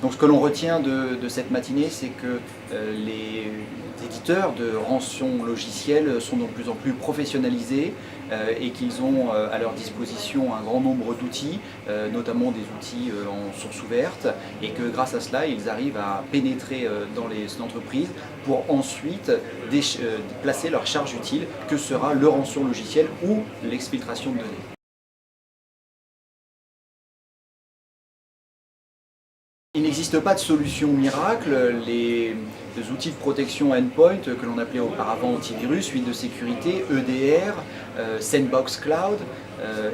Donc ce que l'on retient de cette matinée, c'est que les éditeurs de rançons logicielles sont de plus en plus professionnalisés et qu'ils ont à leur disposition un grand nombre d'outils, notamment des outils en source ouverte, et que grâce à cela, ils arrivent à pénétrer dans les entreprises pour ensuite placer leur charge utile, que sera le rançon logiciel ou l'exfiltration de données. Il n'existe pas de solution miracle. Les outils de protection endpoint que l'on appelait auparavant antivirus, suite de sécurité, EDR, Sandbox Cloud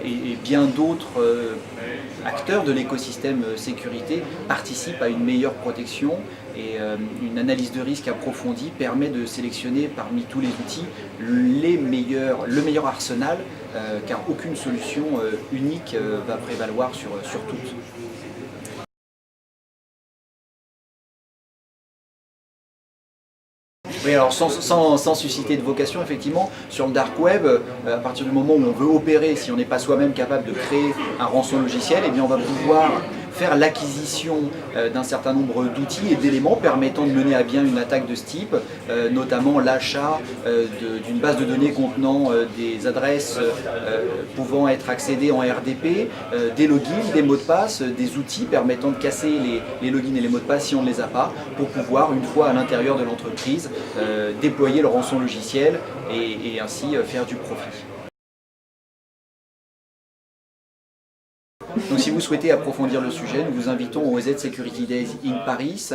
et bien d'autres acteurs de l'écosystème sécurité participent à une meilleure protection, et une analyse de risque approfondie permet de sélectionner parmi tous les outils le meilleur arsenal, car aucune solution unique va prévaloir sur toutes. Oui, alors sans susciter de vocation, effectivement, sur le dark web, à partir du moment où on veut opérer, si on n'est pas soi-même capable de créer un rançon logiciel, eh bien on va pouvoir faire l'acquisition d'un certain nombre d'outils et d'éléments permettant de mener à bien une attaque de ce type, notamment l'achat d'une base de données contenant des adresses pouvant être accédées en RDP, des logins, des mots de passe, des outils permettant de casser les logins et les mots de passe si on ne les a pas, pour pouvoir, une fois à l'intérieur de l'entreprise, déployer le rançon logiciel et ainsi faire du profit. Donc si vous souhaitez approfondir le sujet, nous vous invitons au OZ Security Days in Paris,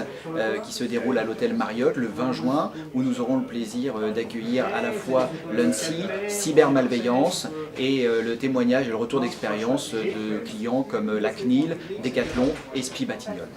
qui se déroule à l'hôtel Marriott le 20 juin, où nous aurons le plaisir d'accueillir à la fois l'ANSSI, cybermalveillance et le témoignage et le retour d'expérience de clients comme la CNIL, Decathlon et SPI Batignolles.